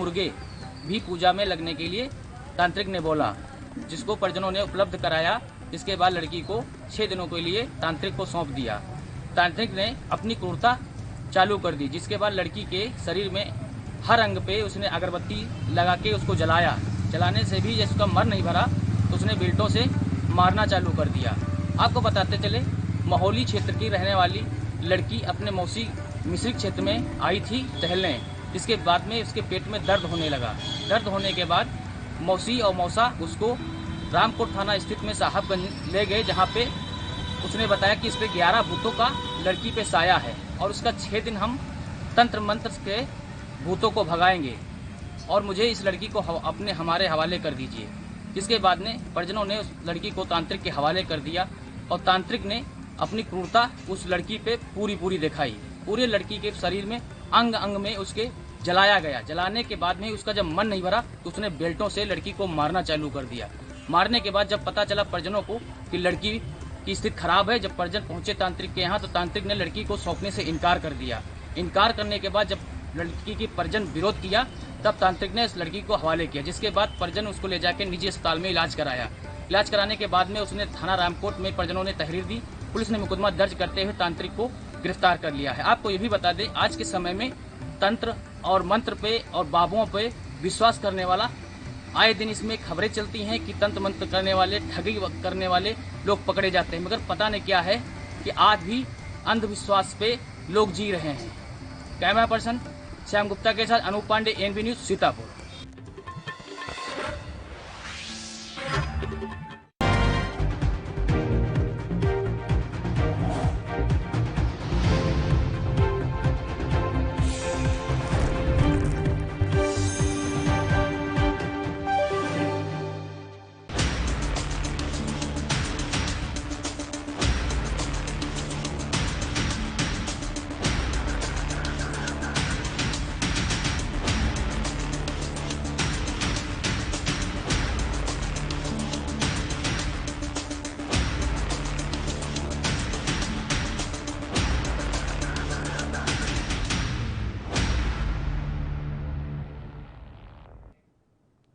मुर्गे भी पूजा में लगने के लिए तांत्रिक ने बोला, जिसको परिजनों ने उपलब्ध कराया। जिसके बाद लड़की को 6 दिनों के लिए तांत्रिक को सौंप दिया। तांत्रिक ने अपनी क्रूरता चालू कर दी, जिसके बाद लड़की के शरीर में हर अंग पे उसने अगरबत्ती लगा के उसको जलाया। जलाने से भी जैसे उसका मर नहीं भरा तो उसने बेल्टों से मारना चालू कर दिया। आपको बताते चले, महोली क्षेत्र की रहने वाली लड़की अपने मौसी मिश्रिक क्षेत्र में आई थी टहलने, जिसके बाद में उसके पेट में दर्द होने लगा। दर्द होने के बाद मौसी और मौसा उसको रामकोट थाना स्थित में साहबगंज ले गए, जहाँ पे उसने बताया कि इस पे 11 भूतों का लड़की पे साया है और उसका 6 दिन हम तंत्र मंत्र के भूतों को भगाएंगे और मुझे इस लड़की को हमारे हवाले कर दीजिए। जिसके बाद में परिजनों ने उस लड़की को तांत्रिक के हवाले कर दिया और तांत्रिक ने अपनी क्रूरता उस लड़की पे पूरी दिखाई। पूरे लड़की के शरीर में अंग अंग में उसके जलाया गया। जलाने के बाद में उसका जब मन नहीं भरा तो उसने बेल्टों से लड़की को मारना चालू कर दिया। मारने के बाद जब पता चला परिजनों को कि लड़की की स्थिति खराब है, जब परिजन पहुंचे तांत्रिक के यहाँ तो तांत्रिक ने लड़की को सौंपने से इनकार कर दिया। इनकार करने के बाद जब लड़की की परिजन विरोध किया तब तांत्रिक ने इस लड़की को हवाले किया। जिसके बाद परिजन उसको ले जाकर निजी अस्पताल में इलाज कराया। इलाज कराने के बाद में उसने थाना रामकोट में परिजनों ने तहरीर दी। पुलिस ने मुकदमा दर्ज करते हुए तांत्रिक को गिरफ्तार कर लिया है। आपको ये भी बता दें, आज के समय में तंत्र और मंत्र पे और बाबुओं पे विश्वास करने वाला आए दिन इसमें खबरें चलती हैं कि तंत्र मंत्र करने वाले, ठगी करने वाले लोग पकड़े जाते हैं, मगर पता नहीं क्या है कि आज भी अंधविश्वास पे लोग जी रहे हैं। कैमरा पर्सन श्याम गुप्ता के साथ अनूप पांडे, एनबी न्यूज, सीतापुर।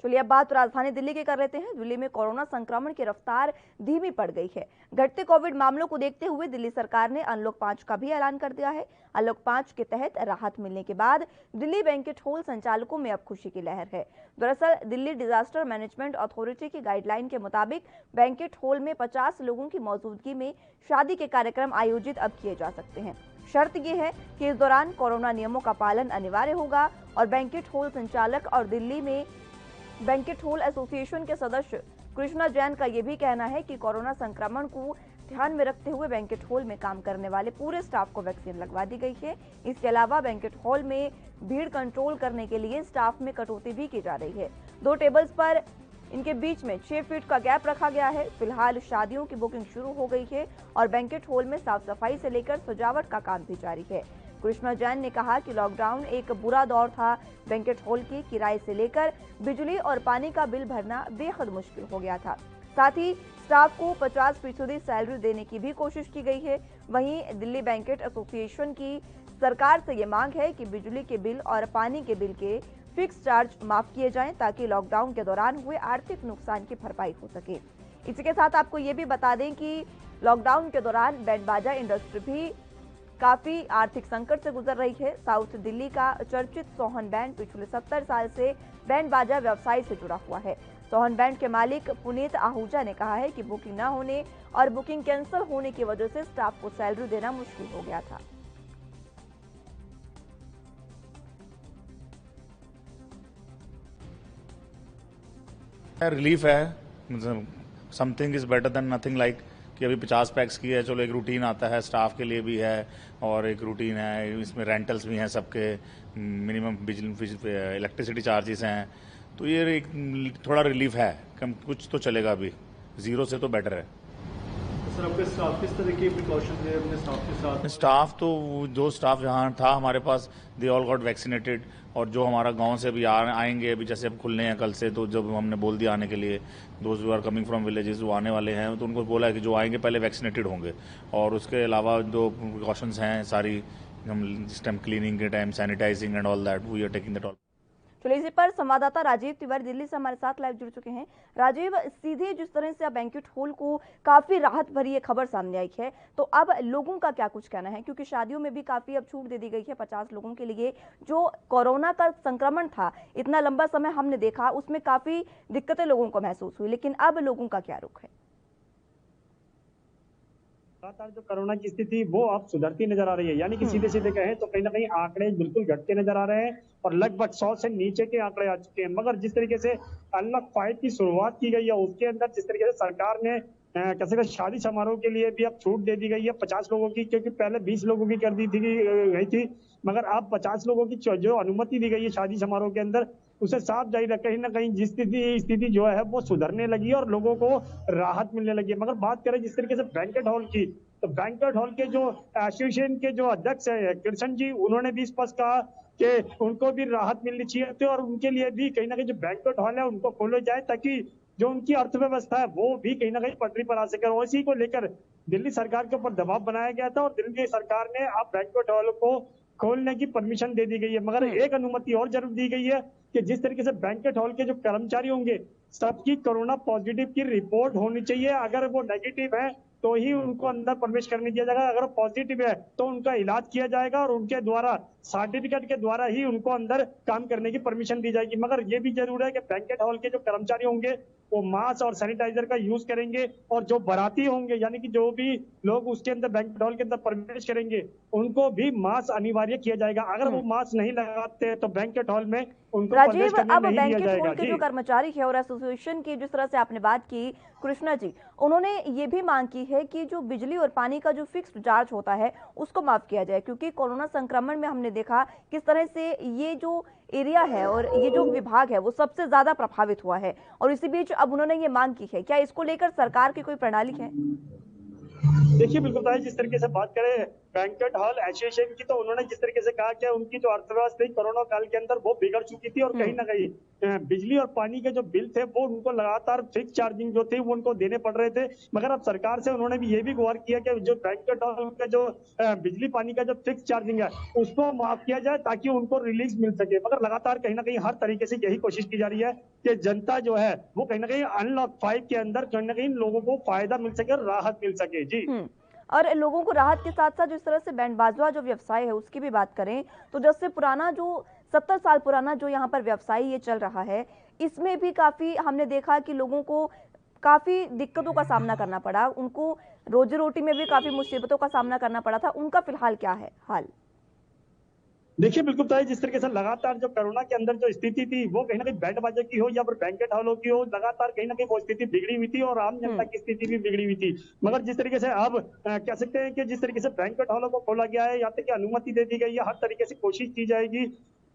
चलिए अब बात राजधानी दिल्ली की कर लेते हैं। दिल्ली में कोरोना संक्रमण की रफ्तार धीमी पड़ गई है। घटते कोविड मामलों को देखते हुए दिल्ली सरकार ने अनलॉक 5 का भी ऐलान कर दिया है। अनलॉक 5 के तहत राहत मिलने के बाद दिल्ली बैंकेट हॉल संचालकों में अब खुशी की लहर है। दरअसल दिल्ली डिजास्टर मैनेजमेंट अथॉरिटी की गाइडलाइन के मुताबिक बैंकेट हॉल में 50 लोगों की मौजूदगी में शादी के कार्यक्रम आयोजित अब किए जा सकते हैं। शर्त यह है कि इस दौरान कोरोना नियमों का पालन अनिवार्य होगा और बैंकेट हॉल संचालक और दिल्ली में बैंकेट हॉल एसोसिएशन के सदस्य कृष्णा जैन का यह भी कहना है कि कोरोना संक्रमण को ध्यान में रखते हुए बैंकेट हॉल में काम करने वाले पूरे स्टाफ को वैक्सीन लगवा दी गई है। इसके अलावा बैंकेट हॉल में भीड़ कंट्रोल करने के लिए स्टाफ में कटौती भी की जा रही है। 2 टेबल्स पर इनके बीच में 6 फीट का गैप रखा गया है। फिलहाल शादियों की बुकिंग शुरू हो गई है और बैंकेट हॉल में साफ सफाई से लेकर सजावट का काम भी जारी है। कृष्णा जैन ने कहा कि लॉकडाउन एक बुरा दौर था। बैंकेट हॉल की किराए से लेकर बिजली और पानी का बिल भरना बेहद मुश्किल हो गया था। साथ ही स्टाफ को 50% सैलरी देने की भी कोशिश की गई है। वहीं दिल्ली बैंकेट एसोसिएशन की सरकार से ये मांग है कि बिजली के बिल और पानी के बिल के फिक्स चार्ज माफ किए जाएं ताकि लॉकडाउन के दौरान हुए आर्थिक नुकसान की भरपाई हो सके। इसी के साथ आपको ये भी बता दें कि लॉकडाउन के दौरान बैंड बाजा इंडस्ट्री भी काफी आर्थिक संकट से गुजर रही है। साउथ दिल्ली का चर्चित सोहन बैंड पिछले 70 साल से बैंड बाजा व्यवसाय से जुड़ा हुआ है। सोहन बैंड के मालिक पुनीत आहूजा ने कहा है कि बुकिंग न होने और बुकिंग कैंसिल होने की वजह से स्टाफ को सैलरी देना मुश्किल हो गया था। रिलीफ है, something is better than nothing, like कि अभी 50 पैक्स की है, चलो एक रूटीन आता है, स्टाफ के लिए भी है और एक रूटीन है, इसमें रेंटल्स भी हैं सबके, मिनिमम बिजली इलेक्ट्रिसिटी चार्जेस हैं, तो ये एक थोड़ा रिलीफ है, कम कुछ तो चलेगा अभी, जीरो से तो बेटर है। सर आपके स्टाफ किस तरह के प्रिकॉशंस है अपने स्टाफ के साथ? स्टाफ तो जो स्टाफ यहाँ था हमारे पास, दे ऑल गॉट वैक्सीनेटेड, और जो हमारा गांव से भी आएंगे अभी, जैसे अब खुलने हैं कल से, तो जब हमने बोल दिया आने के लिए, those who are coming from villages जो आने वाले हैं, तो उनको बोला है कि जो आएंगे पहले वैक्सीनेटेड होंगे। और उसके अलावा जो प्रिकॉशंस हैं सारी, हम जिस टाइम क्लीनिंग के time sanitizing and all that we are taking that all. चलिए, इसी पर संवाददाता राजीव तिवारी दिल्ली से हमारे साथ लाइव जुड़ चुके हैं। राजीव, सीधे जिस तरह से अब बैंक्वेट हॉल को काफी राहत भरी ये खबर सामने आई है, तो अब लोगों का क्या कुछ कहना है? क्योंकि शादियों में भी काफी अब छूट दे दी गई है 50 लोगों के लिए। जो कोरोना का संक्रमण था, इतना लंबा समय हमने देखा, उसमें काफी दिक्कतें लोगों को महसूस हुई, लेकिन अब लोगों का क्या रुख है? लगातार जो कोरोना की स्थिति वो अब सुधरती नजर आ रही है, यानी कि सीधे सीधे कहें तो कहीं ना कहीं आंकड़े बिल्कुल घटते नजर आ रहे हैं और लगभग 100 से नीचे के आंकड़े आ चुके हैं। मगर जिस तरीके से अनलॉक 5 की शुरुआत की गई है, उसके अंदर जिस तरीके से सरकार ने कैसे शादी समारोह के लिए भी अब छूट दे दी गई है 50 लोगों की, क्योंकि पहले 20 लोगों की कर दी थी गई थी, मगर अब 50 लोगों की जो अनुमति दी गई है शादी समारोह के अंदर, उसे साफ जाहिर है कहीं ना कहीं जिस स्थिति जो है वो सुधरने लगी है और लोगों को राहत मिलने लगी है। मगर बात करें जिस तरीके से बैंक्वेट हॉल की, तो बैंक्वेट हॉल के जो एसोसिएशन के जो अध्यक्ष है कृष्ण जी, उन्होंने भी स्पष्ट कहा कि उनको भी राहत मिलनी चाहिए और उनके लिए भी कहीं ना कहीं जो बैंक्वेट हॉल है उनको खोले जाए, ताकि जो उनकी अर्थव्यवस्था है वो भी कहीं ना कहीं पटरी पर आ सके। और इसी को लेकर दिल्ली सरकार के ऊपर दबाव बनाया गया था और दिल्ली सरकार ने अब बैंक्वेट हॉल को खोलने की परमिशन दे दी गई है। मगर एक अनुमति और जरूर दी गई है कि जिस तरीके से बैंक्वेट हॉल के जो कर्मचारी होंगे, सबकी कोरोना पॉजिटिव की रिपोर्ट होनी चाहिए। अगर वो नेगेटिव है तो ही उनको अंदर प्रवेश करने दिया जाएगा, अगर पॉजिटिव है तो उनका इलाज किया जाएगा और उनके द्वारा सर्टिफिकेट के द्वारा ही उनको अंदर काम करने की परमिशन दी जाएगी। मगर ये भी जरूर है कि बैंक्वेट हॉल के जो कर्मचारी होंगे वो मास्क और सैनिटाइजर का यूज करेंगे और जो बाराती होंगे, यानी कि जो भी लोग उसके अंदर बैंक्वेट हॉल के अंदर प्रवेश करेंगे, उनको भी मास्क अनिवार्य किया जाएगा। अगर वो मास्क नहीं लगाते तो बैंक्वेट हॉल में उनको प्रवेश करने अब नहीं दिया बैंक्वेट जाएगा। हॉल के जो कर्मचारी है और एसोसिएशन की जिस तरह से आपने बात की कृष्णा जी, उन्होंने ये भी मांग की है कि जो बिजली और पानी का जो फिक्स्ड चार्ज होता है उसको माफ किया जाए, क्योंकि कोरोना संक्रमण में हमने देखा किस तरह से ये जो एरिया है और ये जो विभाग है वो सबसे ज्यादा प्रभावित हुआ है। और इसी बीच अब उन्होंने ये मांग की है, क्या इसको लेकर सरकार की कोई प्रणाली है? देखिए, बिल्कुल भाई, जिस तरीके से बात करें बैंक्वेट हॉल एसोसिएशन की, तो उन्होंने जिस तरीके से कहा कि उनकी जो अर्थव्यवस्था थी कोरोना काल के अंदर वो बिगड़ चुकी थी और कहीं ना कहीं बिजली और पानी के जो बिल थे वो उनको लगातार फिक्स चार्जिंग जो थी वो उनको देने पड़ रहे थे। मगर अब सरकार से उन्होंने भी ये भी गुहार किया कि जो बैंक्वेट हॉल का जो बिजली पानी का जो फिक्स चार्जिंग है उसको माफ किया जाए ताकि उनको रिलीज मिल सके। मगर लगातार कहीं ना कहीं हर तरीके से यही कोशिश की जा रही है कि जनता जो है वो कहीं ना कहीं अनलॉक 5 के अंदर कहीं ना कहीं लोगों को फायदा मिल सके, राहत मिल सके। जी, और लोगों को राहत के साथ साथ जिस तरह से बैंड बाजवा जो व्यवसाय है उसकी भी बात करें, तो जैसे पुराना जो 70 साल पुराना जो यहाँ पर व्यवसाय ये चल रहा है, इसमें भी काफी हमने देखा कि लोगों को काफी दिक्कतों का सामना करना पड़ा, उनको रोजी रोटी में भी काफी मुसीबतों का सामना करना पड़ा था। उनका फिलहाल क्या है हाल? देखिए, बिल्कुल ताई, जिस तरीके से लगातार जो कोरोना के अंदर जो स्थिति थी वो कहीं ना कहीं बैंड बाजा की हो या फिर बैंक्वेट हॉलों की हो, लगातार कहीं ना कहीं वो स्थिति बिगड़ी हुई थी और आम जनता की स्थिति भी बिगड़ी हुई थी। मगर जिस तरीके से अब कह सकते हैं कि जिस तरीके से बैंक्वेट हॉलों को खोला गया है, यहाँ तक कि अनुमति दे दी गई है, हर तरीके से कोशिश की जाएगी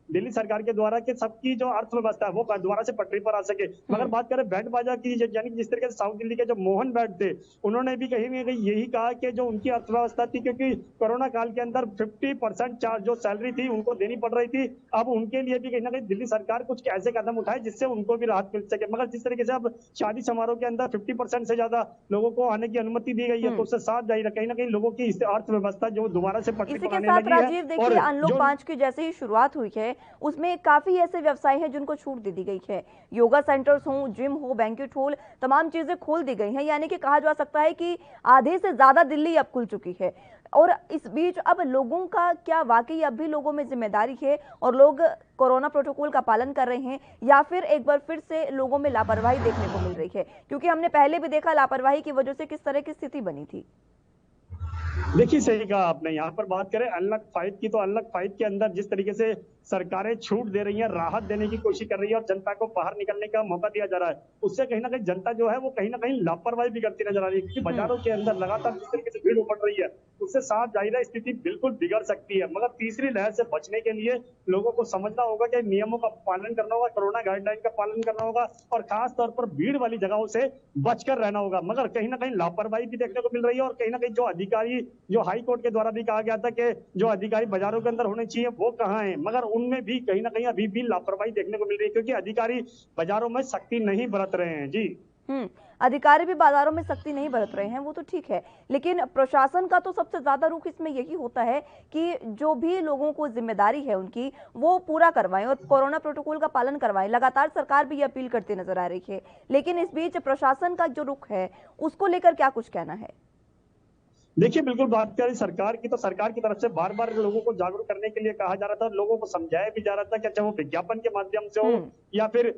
दिल्ली सरकार के द्वारा कि सबकी जो अर्थव्यवस्था है वो दोबारा से पटरी पर आ सके। मगर बात करें बैंड बाजा की, यानी जिस तरीके से साउथ दिल्ली के जो मोहन बैठ थे, उन्होंने भी कहीं ना कहीं यही कहा कि जो उनकी अर्थव्यवस्था थी, क्योंकि कोरोना काल के अंदर 50% चार्ज जो सैलरी थी उनको देनी पड़ रही थी, अब उनके लिए भी कहीं ना कहीं दिल्ली सरकार कुछ ऐसे कदम उठाए जिससे उनको भी राहत मिल सके। मगर जिस तरीके से अब शादी समारोह के अंदर 50% से ज्यादा लोगों को आने की अनुमति दी गई है, तो उससे साफ जाहिर है कहीं ना कहीं लोगों की अर्थव्यवस्था जो दोबारा से पटरी पर आने लगी है। राजीव, देखिए, अनलॉक 5 की जैसे ही शुरुआत हुई है उसमें काफी ऐसे व्यवसाय हैं जिनको छूट दे दी गई है। योगा सेंटर्स हो, जिम हो, बैंक्वेट हॉल, तमाम चीजें खोल दी गई हैं, यानी कि कहा जा सकता है कि आधे से ज्यादा दिल्ली अब खुल चुकी है। और इस बीच अब लोगों का क्या वाकई अब भी लोगों में जिम्मेदारी है और लोग कोरोना प्रोटोकॉल का पालन कर रहे हैं, या फिर एक बार फिर से लोगों में लापरवाही देखने को मिल रही है? क्योंकि हमने पहले भी देखा लापरवाही की वजह से किस तरह की स्थिति बनी थी। देखिए, सही कहा आपने। यहाँ पर बात करें अनलॉक 5 की, तो अनलॉक 5 के अंदर जिस तरीके से सरकारें छूट दे रही हैं, राहत देने की कोशिश कर रही है और जनता को बाहर निकलने का मौका दिया जा रहा है, उससे कहीं ना कहीं जनता जो है वो कहीं ना कहीं लापरवाही भी करती नजर आ रही है। क्योंकि बाजारों के अंदर लगातार जिस तरीके से भीड़ उमड़ रही है उससे साफ जाहिर है स्थिति बिल्कुल बिगड़ सकती है। मगर तीसरी लहर से बचने के लिए लोगों को समझना होगा कि नियमों का पालन करना होगा, कोरोना गाइडलाइन का पालन करना होगा और खास तौर पर भीड़ वाली जगहों से बचकर रहना होगा। मगर कहीं ना कहीं लापरवाही भी देखने को मिल रही है और कहीं ना कहीं जो अधिकारी, जो हाई कोर्ट के द्वारा भी कहा गया था कि जो अधिकारी बाजारों के अंदर होने चाहिए वो कहाँ है, मगर उनमें भी कहीं ना कहीं अभी भी लापरवाही देखने को मिल रही है, क्योंकि अधिकारी बाजारों में सख्ती नहीं बरत रहे हैं। जी, अधिकारी भी बाजारों में सख्ती नहीं बरत रहे हैं, वो तो ठीक है, लेकिन प्रशासन का तो सबसे ज्यादा रुख इसमें यही होता है कि जो भी लोगों को जिम्मेदारी है उनकी, वो पूरा करवाएं और कोरोना प्रोटोकॉल का पालन करवाएं। लगातार सरकार भी ये अपील करती नजर आ रही है, लेकिन इस बीच प्रशासन का जो रुख है उसको लेकर क्या कुछ कहना है? देखिए, बिल्कुल बात करें सरकार की, तो सरकार की तरफ से बार बार लोगों को जागरूक करने के लिए कहा जा रहा था, लोगों को समझाया भी जा रहा था कि अच्छा वो विज्ञापन के माध्यम से हो या फिर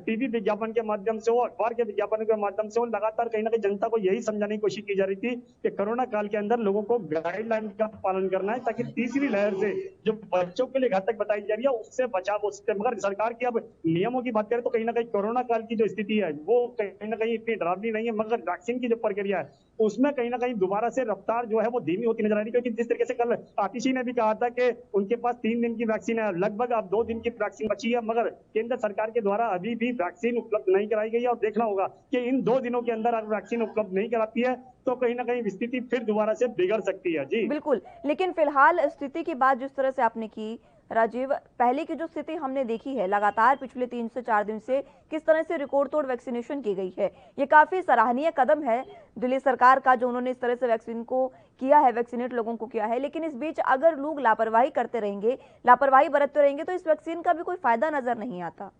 टीवी विज्ञापन के माध्यम से हो, अखबार के विज्ञापन के माध्यम से हो, लगातार कहीं ना कहीं जनता को यही समझाने की कोशिश की जा रही थी कि कोरोना काल के अंदर लोगों को गाइडलाइन का पालन करना है, ताकि तीसरी लहर से जो बच्चों के लिए घातक बताई जा रही है उससे बचाव हो सके। मगर सरकार की अब नियमों की बात करें तो कहीं ना कहीं कोरोना काल की जो स्थिति है वो कहीं ना कहीं इतनी डरावनी नहीं है, मगर वैक्सीन की जो प्रक्रिया है उसमें कहीं ना कहीं दोबारा से रफ्तार जो है वो धीमी होती नजर आ रही है। क्योंकि जिस तरीके से कल आतिशी ने भी कहा था कि उनके पास 3 दिन की वैक्सीन है, लगभग अब 2 दिन की वैक्सीन बची है, मगर केंद्र सरकार के द्वारा अभी भी वैक्सीन उपलब्ध नहीं कराई गई है। और देखना होगा कि इन 2 दिनों के अंदर अगर वैक्सीन उपलब्ध नहीं कराती है तो कहीं ना कहीं स्थिति फिर दोबारा से बिगड़ सकती है। जी बिल्कुल, लेकिन फिलहाल स्थिति की बात जिस तरह से आपने की राजीव, पहले की जो स्थिति हमने देखी है लगातार पिछले 3 से 4 दिन से किस तरह से रिकॉर्ड तोड़ वैक्सीनेशन की गई है, ये काफी सराहनीय कदम है दिल्ली सरकार का जो उन्होंने इस तरह से वैक्सीन को किया है, वैक्सीनेट लोगों को किया है। लेकिन इस बीच अगर लोग लापरवाही करते रहेंगे, लापरवाही बरतते रहेंगे तो इस वैक्सीन का भी कोई फायदा नजर नहीं आता।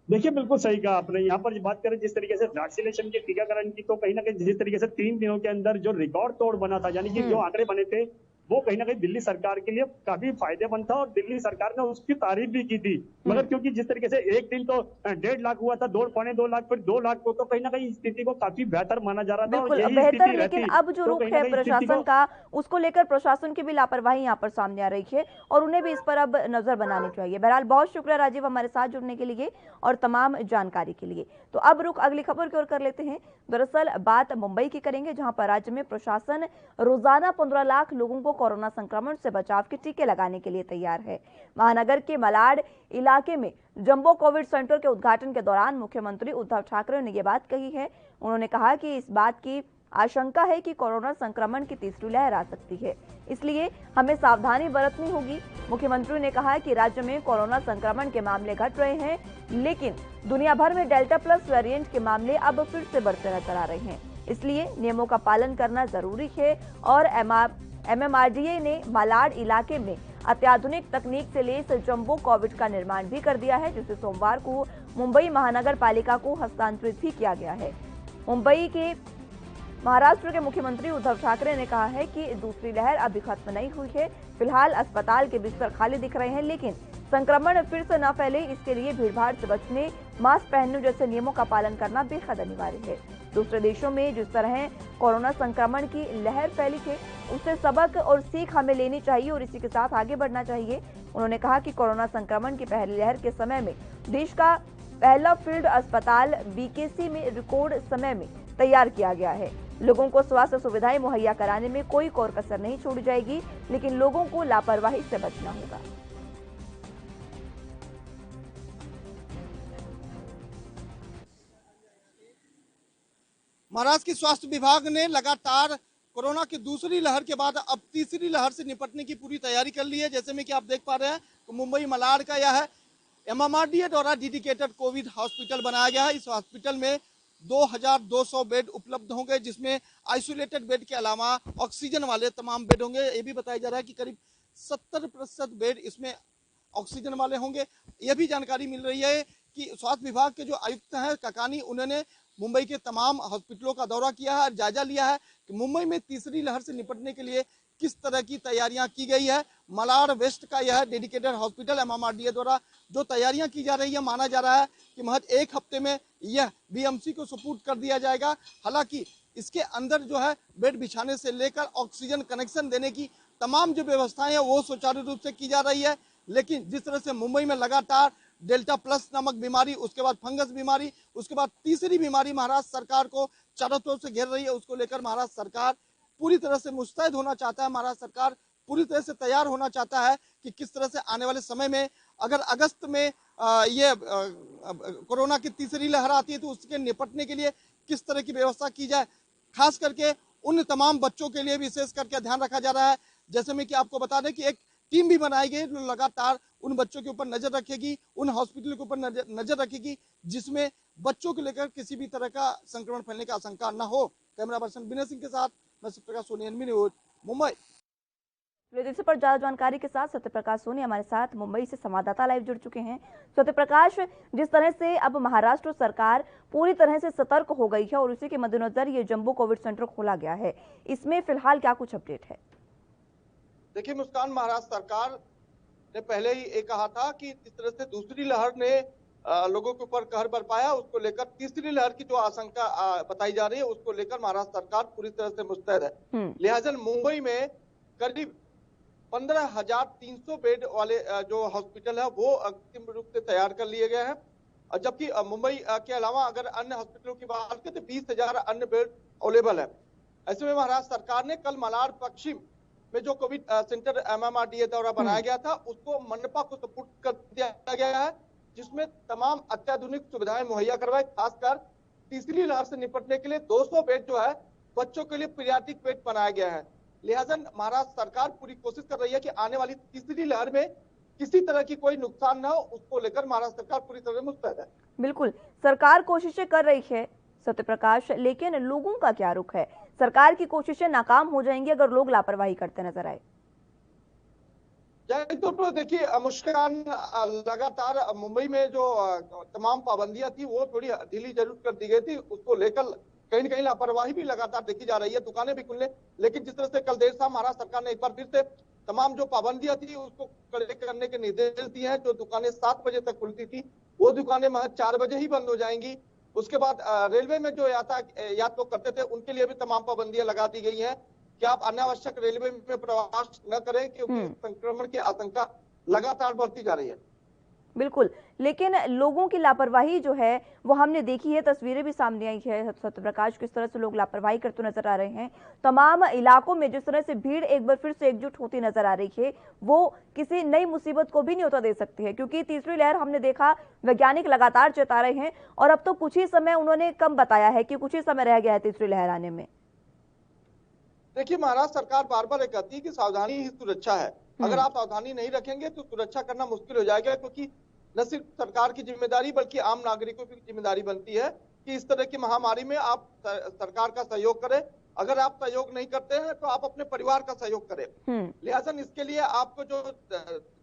देखिए, बिल्कुल सही कहा आपने। यहाँ पर बात करें जिस तरीके से वैक्सीनेशन के टीकाकरण की, तो कहीं ना कहीं जिस तरीके से 3 दिनों के अंदर जो रिकॉर्ड तोड़ बना था, यानी कि जो आंकड़े बने थे वो कहीं ना कहीं दिल्ली सरकार के लिए काफी फायदेमंद था और दिल्ली सरकार ने उसकी तारीफ भी की थी। मगर क्योंकि जिस तरीके से एक दिन तो 1.5 लाख हुआ था, 2.25 लाख, फिर 2 लाख को, तो कहीं ना कहीं स्थिति को काफी बेहतर माना जा रहा था। बिल्कुल बेहतर, लेकिन अब जो रुख है प्रशासन का उसको लेकर प्रशासन की भी लापरवाही यहाँ पर सामने आ रही है और उन्हें भी इस पर अब नजर बनानी चाहिए। बहरहाल बहुत शुक्रिया राजीव हमारे साथ जुड़ने के लिए और तमाम जानकारी के लिए। तो अब रुख अगली खबर की ओर कर लेते हैं। दरअसल बात मुंबई की करेंगे, जहां पर राज्य में प्रशासन रोजाना 15 लाख लोगों को कोरोना संक्रमण से बचाव के टीके लगाने के लिए तैयार है। महानगर के मलाड इलाके में जंबो कोविड सेंटर के उद्घाटन के दौरान मुख्यमंत्री उद्धव ठाकरे ने यह बात कही है। उन्होंने कहा कि इस बात की आशंका है कि कोरोना संक्रमण की तीसरी लहर आ सकती है, इसलिए हमें सावधानी बरतनी होगी। मुख्यमंत्री ने कहा कि राज्य में कोरोना संक्रमण के मामले घट रहे हैं, लेकिन दुनिया भर में डेल्टा प्लस वेरिएंट के मामले अब फिर से बढ़ते नजर आ रहे हैं, इसलिए नियमों का पालन करना जरूरी है। और MMRDA ने मालाड इलाके में अत्याधुनिक तकनीक से लैस जंबो कोविड का निर्माण भी कर दिया है, जिसे सोमवार को मुंबई महानगर पालिका को हस्तांतरित भी किया गया है। मुंबई के महाराष्ट्र के मुख्यमंत्री उद्धव ठाकरे ने कहा है कि दूसरी लहर अभी खत्म नहीं हुई है। फिलहाल अस्पताल के बिस्तर खाली दिख रहे हैं, लेकिन संक्रमण फिर से न फैले इसके लिए भीड़भाड़ से बचने, मास्क पहनने जैसे नियमों का पालन करना बेहद अनिवार्य है। दूसरे देशों में जिस तरह कोरोना संक्रमण की लहर फैली है उससे सबक और सीख हमें लेनी चाहिए और इसी के साथ आगे बढ़ना चाहिए। उन्होंने कहा कि कोरोना संक्रमण की पहली लहर के समय में देश का पहला फील्ड अस्पताल BKC में रिकॉर्ड समय में तैयार किया गया है। लोगों को स्वास्थ्य सुविधाएं मुहैया कराने में कोई कोर कसर नहीं छोड़ी जाएगी, लेकिन लोगों को लापरवाही से बचना होगा। महाराष्ट्र के स्वास्थ्य विभाग ने लगातार कोरोना की दूसरी लहर के बाद अब तीसरी लहर से निपटने की पूरी तैयारी कर ली है। जैसे में कि आप देख पा रहे हैं तो मुंबई मलाड का यह है MMRDA द्वारा डेडिकेटेड कोविड हॉस्पिटल बनाया गया है। इस हॉस्पिटल में 2200 बेड उपलब्ध होंगे, जिसमें आइसोलेटेड बेड के अलावा ऑक्सीजन वाले तमाम बेड होंगे। ये भी बताया जा रहा है कि करीब 70% बेड इसमें ऑक्सीजन वाले होंगे। यह भी जानकारी मिल रही है कि स्वास्थ्य विभाग के जो आयुक्त हैं ककानी, उन्होंने मुंबई के तमाम हॉस्पिटलों का दौरा किया है और जायजा लिया है कि मुंबई में तीसरी लहर से निपटने के लिए किस तरह की तैयारियां की गई है। मलाड वेस्ट का यह डेडिकेटेड हॉस्पिटल MMRDA द्वारा जो तैयारियां की जा रही है, माना जा रहा है कि महज 1 हफ्ते में यह BMC को सुपुर्द कर दिया जाएगा। हालांकि इसके अंदर जो है बेड बिछाने से लेकर ऑक्सीजन कनेक्शन देने की तमाम जो व्यवस्थाएं हैं वो सुचारू रूप से की जा रही है। लेकिन जिस तरह से मुंबई में लगातार डेल्टा प्लस नामक बीमारी, उसके बाद फंगस बीमारी, उसके बाद तीसरी बीमारी महाराष्ट्र सरकार को चारों तरफ से घेर रही है, उसको लेकर महाराष्ट्र सरकार पूरी तरह से मुस्तैद होना चाहता है। महाराष्ट्र सरकार पूरी तरह से तैयार होना चाहता है कि किस तरह से आने वाले समय में अगर अगस्त में ये कोरोना की तीसरी लहर आती है तो उसके निपटने के लिए किस तरह की व्यवस्था की जाए। खास करके उन तमाम बच्चों के लिए विशेष करके ध्यान रखा जा रहा है। जैसे में कि आपको बता दें कि एक टीम भी बनाई गई जो लगातार उन बच्चों के ऊपर नजर रखेगी, उन हॉस्पिटल के ऊपर नजर रखेगी जिसमें बच्चों को लेकर किसी भी तरह का संक्रमण फैलने का आशंका न हो। कैमरा पर्सन विनय सिंह के साथ मैं सत्यप्रकाश सोनी, एनबी न्यूज, मुंबई। इसी पर ज्यादा जानकारी के साथ सत्यप्रकाश सोनी हमारे साथ मुंबई से संवाददाता लाइव जुड़ चुके हैं। सत्यप्रकाश, जिस तरह से अब महाराष्ट्र सरकार पूरी तरह से सतर्क हो गई है और उसी के मद्देनजर ये जंबो कोविड सेंटर खोला गया है, इसमें फिलहाल क्या कुछ अपडेट है? देखिए मुस्कान, महाराष्ट्र सरकार ने पहले ही ये कहा था कि इस तरह से दूसरी लहर ने लोगों के ऊपर कहर बरपाया, उसको लेकर तीसरी लहर की जो आशंका बताई जा रही है उसको लेकर महाराष्ट्र सरकार पूरी तरह से मुस्तैद है। लिहाजा मुंबई में करीब 15,300 बेड वाले जो हॉस्पिटल है वो अंतिम रूप से तैयार कर लिए गए हैं, और जबकि मुंबई के अलावा अगर अन्य हॉस्पिटलों की बात करें तो 20,000 अन्य बेड अवेलेबल है। ऐसे में महाराष्ट्र सरकार ने कल मलाड पश्चिम में जो कोविड सेंटर MMRDA द्वारा बनाया गया था उसको मनपा को सपोर्ट कर दिया गया है, जिसमें तमाम अत्याधुनिक सुविधाएं मुहैया करवाए। खासकर तीसरी लहर से निपटने के लिए 200 बेड जो है बच्चों के लिए पीडियाट्रिक बेड बनाया गया है। लिहाजा महाराष्ट्र सरकार पूरी कोशिश कर रही है कि आने वाली तीसरी लहर में किसी तरह की कोई नुकसान न हो, उसको लेकर महाराष्ट्र सरकार पूरी तरह मुस्तैद है। बिल्कुल, सरकार कोशिशें कर रही है सत्यप्रकाश, लेकिन लोगों का क्या रुख है? सरकार की कोशिशें नाकाम हो जाएंगी अगर लोग लापरवाही करते नजर आए? तो देखिए मुस्कान, लगातार मुंबई में जो तमाम पाबंदियां थी वो थोड़ी ढीली जरूर कर दी गई थी, उसको लेकर कहीं न कहीं लापरवाही भी लगातार देखी जा रही है। दुकानें भी खुलने, लेकिन जिस तरह से कल देर शाम महाराष्ट्र सरकार ने एक बार फिर से तमाम जो पाबंदियां थी उसको कड़े करने के निर्देश दिए हैं। जो दुकानें 7 बजे तक खुलती थी वो दुकानें महज 4 बजे ही बंद हो जाएंगी। उसके बाद रेलवे में जो यात्री करते थे उनके लिए भी तमाम पाबंदियां लगा दी गई है कि आप अनावश्यक रेलवे में प्रवास न करें, क्योंकि संक्रमण की आशंका लगातार बढ़ती जा रही है। बिल्कुल, लेकिन लोगों की लापरवाही जो है वो हमने देखी है, तस्वीरें भी सामने आई है सत्यप्रकाश, किस तरह से लोग लापरवाही करते नजर आ रहे हैं। तमाम इलाकों में जिस तरह से भीड़ एक बार फिर से एकजुट होती नजर आ रही है वो किसी नई मुसीबत को भी न्योता दे सकती है, क्योंकि तीसरी लहर हमने देखा वैज्ञानिक लगातार चेता रहे हैं और अब तो कुछ ही समय उन्होंने कम बताया है कि कुछ ही समय रह गया है तीसरी लहर आने में। देखिए महाराष्ट्र सरकार बार बार कहती है कि सावधानी ही सुरक्षा है। अगर आप सावधानी नहीं रखेंगे तो सुरक्षा करना मुश्किल हो जाएगा, क्योंकि न सिर्फ सरकार की जिम्मेदारी बल्कि आम नागरिकों की जिम्मेदारी बनती है कि इस तरह की महामारी में आप सरकार का सहयोग करें। अगर आप सहयोग नहीं करते हैं तो आप अपने परिवार का सहयोग करें। लिहाजा इसके लिए आपको जो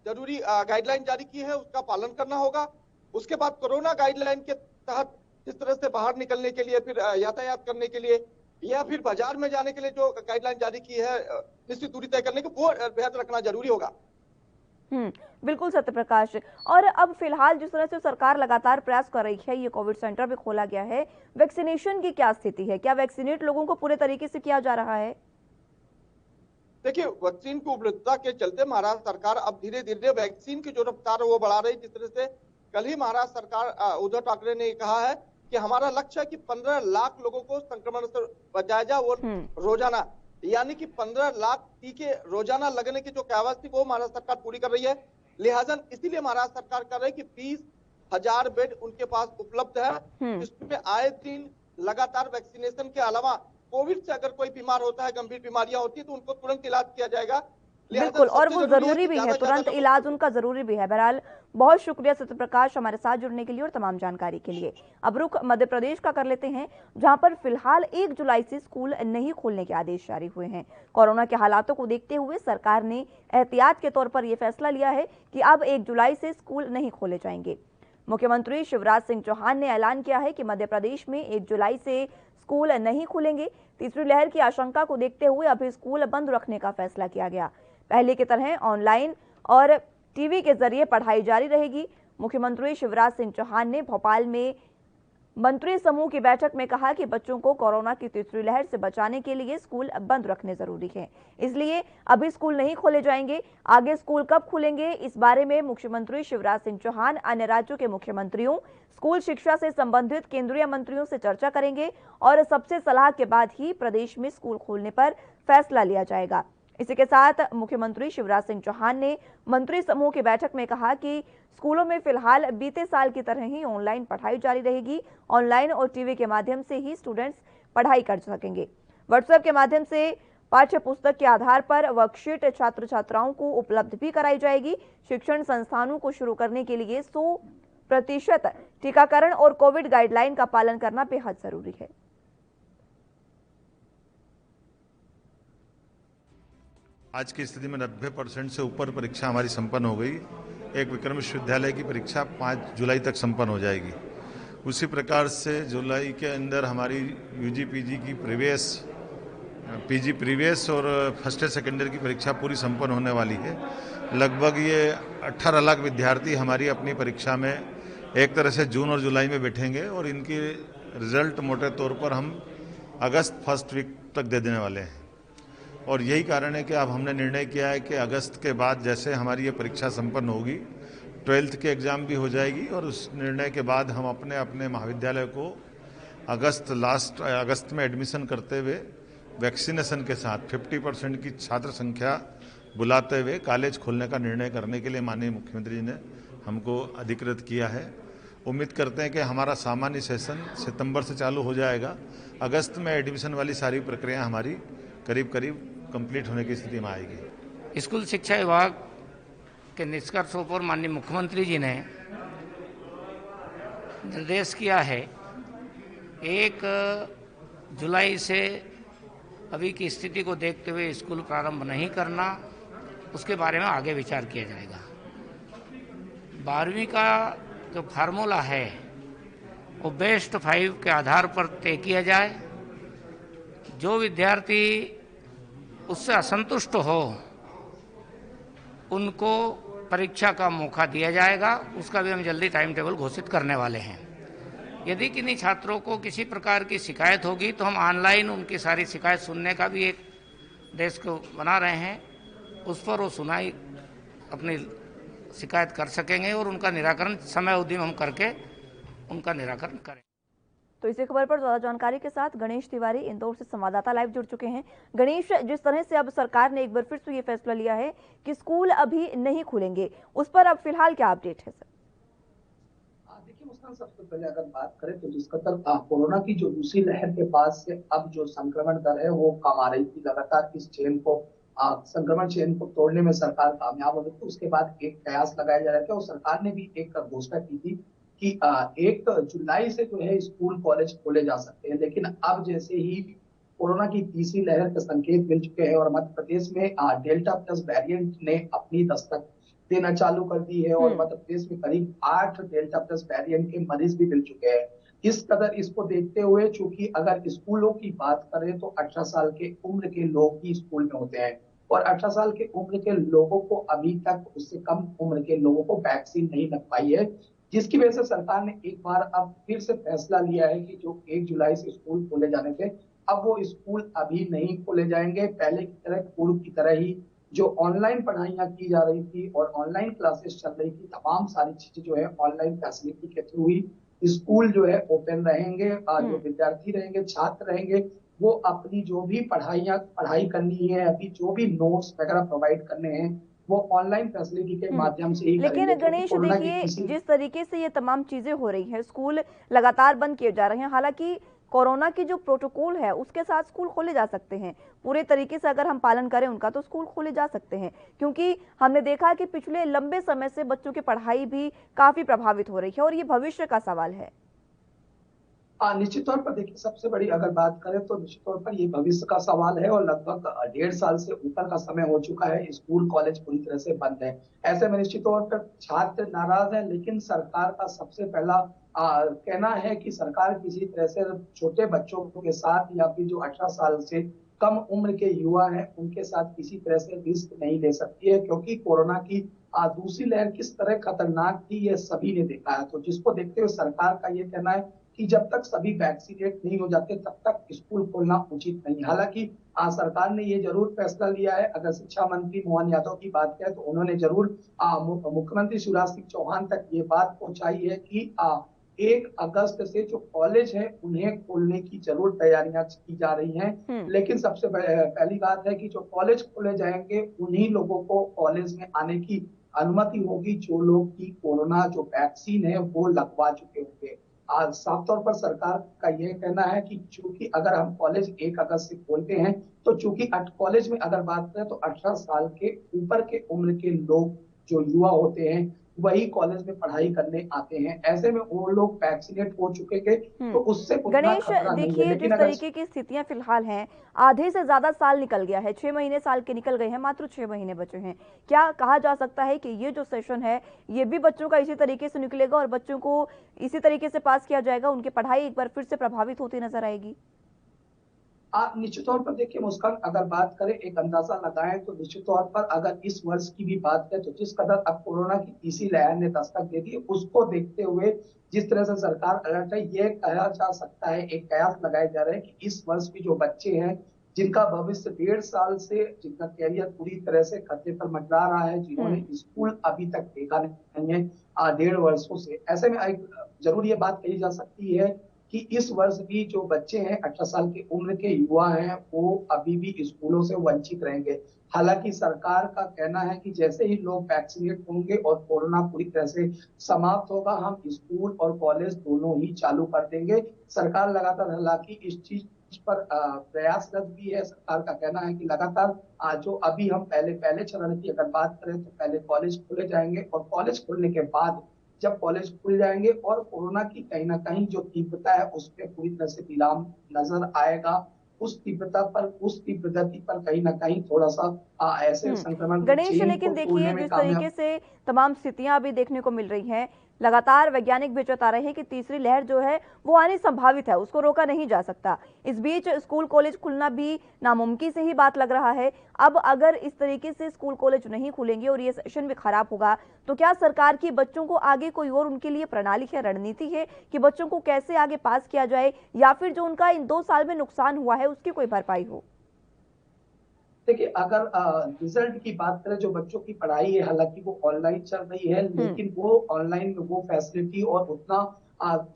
जरूरी गाइडलाइन जारी की है उसका पालन करना होगा। उसके बाद कोरोना गाइडलाइन के तहत जिस तरह से बाहर निकलने के लिए, फिर यातायात करने के लिए या फिर बाजार में जाने के लिए जो गाइडलाइन जारी की है निश्चित दूरी तय करने की, वो बेहद रखना जरूरी होगा। बिल्कुल सत्यप्रकाश, और अब फिलहाल जिस तरह से सरकार लगातार प्रयास कर रही है, ये कोविड सेंटर भी खोला गया है, वैक्सीनेशन की क्या स्थिति है? क्या वैक्सीनेट लोगों को पूरे तरीके से किया जा रहा है? देखिए वैक्सीन की उपलब्धता के चलते महाराष्ट्र सरकार अब धीरे धीरे वैक्सीन की जो रफ्तार है वो बढ़ा रही है। जिस तरह से कल ही महाराष्ट्र सरकार उद्धव ठाकरे ने कहा है कि हमारा लक्ष्य है कि 15 लाख लोगों को संक्रमण से बचाया जाए, वो रोजाना, यानी कि 15 लाख टीके रोजाना लगने की जो कहावत थी वो महाराष्ट्र सरकार पूरी कर रही है। लिहाजा इसीलिए महाराष्ट्र सरकार कर रही है कि 20,000 बेड उनके पास उपलब्ध है, जिसमें आए दिन लगातार वैक्सीनेशन के अलावा कोविड से अगर कोई बीमार होता है, गंभीर बीमारियां होती है तो उनको तुरंत इलाज किया जाएगा। बिल्कुल, और वो जरूरी भी है, तुरंत इलाज उनका जरूरी भी है। बहरहाल बहुत शुक्रिया सत्यप्रकाश हमारे साथ जुड़ने के लिए और तमाम जानकारी के लिए। अब रुख मध्य प्रदेश का कर लेते हैं, जहां पर फिलहाल 1 जुलाई से स्कूल नहीं खोलने के आदेश जारी हुए हैं। कोरोना के हालातों को देखते हुए सरकार ने एहतियात के तौर पर यह फैसला लिया है कि अब 1 जुलाई से स्कूल नहीं खोले जाएंगे। मुख्यमंत्री शिवराज सिंह चौहान ने ऐलान किया है कि मध्य प्रदेश में 1 जुलाई से स्कूल नहीं खुलेंगे। तीसरी लहर की आशंका को देखते हुए अभी स्कूल बंद रखने का फैसला किया गया। पहले की तरह ऑनलाइन और टीवी के जरिए पढ़ाई जारी रहेगी। मुख्यमंत्री शिवराज सिंह चौहान ने भोपाल में मंत्री समूह की बैठक में कहा कि बच्चों को कोरोना की तीसरी लहर से बचाने के लिए स्कूल बंद रखने जरूरी है, इसलिए अभी स्कूल नहीं खोले जाएंगे। आगे स्कूल कब खुलेंगे, इस बारे में मुख्यमंत्री शिवराज सिंह चौहान अन्य राज्यों के मुख्यमंत्रियों, स्कूल शिक्षा से संबंधित केंद्रीय मंत्रियों से चर्चा करेंगे और सबसे सलाह के बाद ही प्रदेश में स्कूल खोलने पर फैसला लिया जाएगा। इसी के साथ मुख्यमंत्री शिवराज सिंह चौहान ने मंत्री समूह की बैठक में कहा कि स्कूलों में फिलहाल बीते साल की तरह ही ऑनलाइन पढ़ाई जारी रहेगी। ऑनलाइन और टीवी के माध्यम से ही स्टूडेंट्स पढ़ाई कर सकेंगे। व्हाट्सएप के माध्यम से पाठ्य पुस्तक के आधार पर वर्कशीट छात्र छात्राओं को उपलब्ध भी कराई जाएगी। शिक्षण संस्थानों को शुरू करने के लिए 100% टीकाकरण और कोविड गाइडलाइन का पालन करना बेहद जरूरी है। आज की स्थिति में 90% से ऊपर परीक्षा हमारी संपन्न हो गई। एक विक्रम विश्वविद्यालय की परीक्षा 5 जुलाई तक संपन्न हो जाएगी। उसी प्रकार से जुलाई के अंदर हमारी यूजी पीजी की पीजी प्रीवियस और फर्स्ट ईयर सेकेंड ईयर की परीक्षा पूरी संपन्न होने वाली है। लगभग ये 18 लाख विद्यार्थी हमारी अपनी परीक्षा में एक तरह से जून और जुलाई में बैठेंगे और इनकी रिजल्ट मोटे तौर पर हम अगस्त फर्स्ट वीक तक दे देने वाले हैं। और यही कारण है कि अब हमने निर्णय किया है कि अगस्त के बाद जैसे हमारी ये परीक्षा संपन्न होगी, 12th के एग्ज़ाम भी हो जाएगी और उस निर्णय के बाद हम अपने अपने महाविद्यालय को लास्ट अगस्त में एडमिशन करते हुए वैक्सीनेशन के साथ 50% की छात्र संख्या बुलाते हुए कॉलेज खोलने का निर्णय करने के लिए माननीय मुख्यमंत्री जी ने हमको अधिकृत किया है। उम्मीद करते हैं कि हमारा सामान्य सेशन सितंबर से चालू हो जाएगा। अगस्त में एडमिशन वाली सारी प्रक्रिया हमारी करीब करीब कंप्लीट होने की स्थिति में आएगी। स्कूल शिक्षा विभाग के निष्कर्षों पर माननीय मुख्यमंत्री जी ने निर्देश किया है 1 जुलाई से अभी की स्थिति को देखते हुए स्कूल प्रारंभ नहीं करना, उसके बारे में आगे विचार किया जाएगा। 12वीं का जो फार्मूला है वो बेस्ट 5 के आधार पर तय किया जाए। जो विद्यार्थी उससे असंतुष्ट हो उनको परीक्षा का मौका दिया जाएगा। उसका भी हम जल्दी टाइम टेबल घोषित करने वाले हैं। यदि किन्हीं छात्रों को किसी प्रकार की शिकायत होगी तो हम ऑनलाइन उनकी सारी शिकायत सुनने का भी एक डेस्क बना रहे हैं। उस पर वो सुनाई अपनी शिकायत कर सकेंगे और उनका निराकरण समय अवधि में हम करके उनका निराकरण करें। तो इसी खबर पर ज्यादा जानकारी के साथ गणेश तिवारी इंदौर से संवाददाता लाइव जुड़ चुके हैं। गणेश, जिस तरह से अब सरकार ने एक बार फिर से ये फैसला लिया है कि स्कूल अभी नहीं खुलेंगे, उस पर अब फिलहाल क्या अपडेट है सर? देखिए मुस्कान, सबसे पहले अगर बात करें तो जिस कदर कोरोना की जो दूसरी लहर के बाद से अब जो संक्रमण दर है वो कम आ रही थी। लगातार इस चेन को संक्रमण चेन को तोड़ने में सरकार कामयाब हो गई थी। उसके बाद एक कयास लगाया जा रहा था और सरकार ने भी एक घोषणा की थी कि 1 जुलाई से जो है स्कूल कॉलेज खोले जा सकते हैं। लेकिन अब जैसे ही कोरोना की तीसरी लहर के संकेत मिल चुके हैं और मध्य प्रदेश में डेल्टा प्लस वेरिएंट ने अपनी दस्तक देना चालू कर दी है और मध्य प्रदेश में करीब 8 डेल्टा प्लस वेरिएंट के मरीज भी मिल चुके हैं। इस कदर इसको देखते हुए, चूंकि अगर स्कूलों की बात करें तो 18 साल के उम्र के लोग ही स्कूल में होते हैं और 18 साल के उम्र के लोगों को अभी तक उससे कम उम्र के लोगों को वैक्सीन नहीं लग पाई है, जिसकी वजह से सरकार ने एक बार अब फिर से फैसला लिया है कि जो 1 जुलाई से स्कूल खोले जाने थे, अब वो स्कूल अभी नहीं खोले जाएंगे। पहले की तरह, पूर्व की तरह ही जो ऑनलाइन पढ़ाइयाँ की जा रही थी और ऑनलाइन क्लासेस चल रही थी, तमाम सारी चीजें जो है ऑनलाइन फैसिलिटी के थ्रू ही स्कूल जो है ओपन रहेंगे। जो विद्यार्थी रहेंगे, छात्र रहेंगे, वो अपनी जो भी पढ़ाई करनी है, अभी जो भी नोट्स वगैरह प्रोवाइड करने हैं, वो ऑनलाइन फैसिलिटी के माध्यम से ही करेंगे। लेकिन गणेश देखिए, जिस तरीके से ये तमाम चीजें हो रही हैं, स्कूल लगातार बंद किए जा रहे हैं, हालांकि कोरोना की जो प्रोटोकॉल है उसके साथ स्कूल खोले जा सकते हैं। पूरे तरीके से अगर हम पालन करें उनका तो स्कूल खोले जा सकते हैं, क्योंकि हमने देखा कि पिछले लंबे समय से बच्चों की पढ़ाई भी काफी प्रभावित हो रही है और ये भविष्य का सवाल है। निश्चित तौर पर देखिए, सबसे बड़ी अगर बात करें तो निश्चित तौर पर ये भविष्य का सवाल है और लगभग 1.5 साल से ऊपर का समय हो चुका है, स्कूल कॉलेज पूरी तरह से बंद है। ऐसे में निश्चित तौर पर छात्र नाराज है, लेकिन सरकार का सबसे पहला कहना है कि सरकार किसी तरह से छोटे बच्चों के साथ या फिर जो 18 साल से कम उम्र के युवा हैं उनके साथ किसी तरह से रिस्क नहीं ले सकती है, क्योंकि कोरोना की दूसरी लहर किस तरह खतरनाक थी ये सभी ने देखा है। तो जिसको देखते हुए सरकार का ये कहना है कि जब तक सभी वैक्सीनेट नहीं हो जाते तब तक स्कूल खोलना उचित नहीं। हालांकि सरकार ने ये जरूर फैसला लिया है। अगर शिक्षा मंत्री मोहन यादव की बात करें तो उन्होंने जरूर मुख्यमंत्री शिवराज सिंह चौहान तक ये बात पहुंचाई है कि 1 अगस्त से जो कॉलेज है उन्हें खोलने की जरूर तैयारियां की जा रही हैं। लेकिन सबसे पहली बात है कि जो कॉलेज खोले जाएंगे उन्हीं लोगों को कॉलेज में आने की अनुमति होगी जो लोग की कोरोना जो वैक्सीन है वो लगवा चुके होंगे। आज साफ तौर पर सरकार का यह कहना है कि चूंकि अगर हम कॉलेज 1 अगस्त से खोलते हैं तो चूंकि कॉलेज में अगर बात करें तो 18 साल के ऊपर के उम्र के लोग जो युवा होते हैं वही कॉलेज में पढ़ाई करने आते हैं। ऐसे में वो लोग वैक्सीनेट हो चुके थे तो उससे उतना गणेश, खतरा नहीं है। देखिए लेकिन जिस तरीके की स्थितियां फिलहाल हैं, आधे से ज्यादा साल निकल गया है, 6 महीने साल के निकल गए हैं, मात्र 6 महीने बचे हैं। क्या कहा जा सकता है कि ये जो सेशन है ये भी बच्चों का इसी तरीके से निकलेगा और बच्चों को इसी तरीके से पास किया जाएगा, उनकी पढ़ाई एक बार फिर से प्रभावित होती नजर आएगी? निश्चित तौर पर देखिए मुस्कान, अगर बात करें एक अंदाजा लगाएं तो निश्चित तौर पर अगर इस वर्ष की भी बात करें तो जिस कदर अब कोरोना की तीसरी लहर ने दस्तक दे दी उसको देखते हुए जिस तरह से सरकार अलर्ट है, यह कहा जा सकता है, एक कयास लगाए जा रहे हैं कि इस वर्ष भी जो बच्चे हैं जिनका भविष्य 1.5 साल से जिनका कैरियर पूरी तरह से खतरे पर मंडरा रहा है, जिन्होंने स्कूल अभी तक देखा नहीं है 1.5 वर्षों से, ऐसे में एक जरूर ये बात कही जा सकती है कि इस वर्ष भी जो बच्चे हैं 18 साल की उम्र के युवा हैं वो अभी भी स्कूलों से वंचित रहेंगे। हालांकि सरकार का कहना है कि जैसे ही लोग वैक्सीनेट होंगे और कोरोना पूरी तरह से समाप्त होगा हम स्कूल और कॉलेज दोनों ही चालू कर देंगे। सरकार लगातार हालांकि इस चीज पर प्रयासरत भी है। सरकार का कहना है कि लगातार जो अभी हम पहले चरण की अगर बात करें तो पहले कॉलेज खोले जाएंगे और कॉलेज खोलने के बाद जब कॉलेज खुल जाएंगे और कोरोना की कहीं ना कहीं जो तीव्रता है उस पर पूरी तरह से विराम नजर आएगा, उस तीव्रता पर उस तीव्र गति पर कहीं ना कहीं थोड़ा सा ऐसे संक्रमण गणेश, लेकिन देखिए जिस तरीके से तमाम स्थितियां अभी देखने को मिल रही हैं, लगातार वैज्ञानिक भी बता रहे हैं कि तीसरी लहर जो है वो आनी संभावित है, उसको रोका नहीं जा सकता। इस बीच स्कूल कॉलेज खुलना भी नामुमकिन से ही बात लग रहा है। अब अगर इस तरीके से स्कूल कॉलेज नहीं खुलेंगे और ये सेशन भी खराब होगा तो क्या सरकार की बच्चों को आगे कोई और उनके लिए प्रणाली है, रणनीति है कि बच्चों को कैसे आगे पास किया जाए या फिर जो उनका इन 2 साल में नुकसान हुआ है उसकी कोई भरपाई हो? देखिए अगर रिजल्ट की बात करें, जो बच्चों की पढ़ाई है हालांकि वो ऑनलाइन चल रही है लेकिन वो ऑनलाइन में वो फैसिलिटी और उतना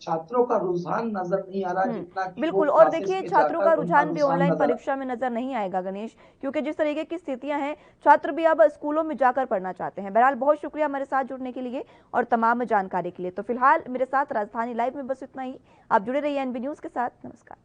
छात्रों का रुझान नजर नहीं आ रहा जितना कि बिल्कुल। और देखिए छात्रों का रुझान भी ऑनलाइन परीक्षा में नजर नहीं आएगा गणेश, क्योंकि जिस तरीके की स्थितियां हैं छात्र भी अब स्कूलों में जाकर पढ़ना चाहते हैं। बहरहाल बहुत शुक्रिया हमारे साथ जुड़ने के लिए और तमाम जानकारी के लिए। तो फिलहाल मेरे साथ राजधानी लाइव में बस इतना ही। आप जुड़े रहिए एनबी न्यूज के साथ। नमस्कार।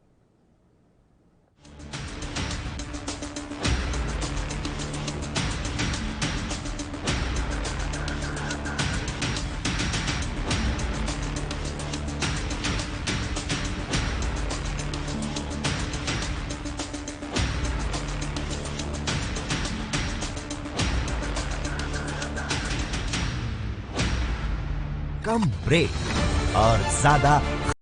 कम ब्रेक और ज्यादा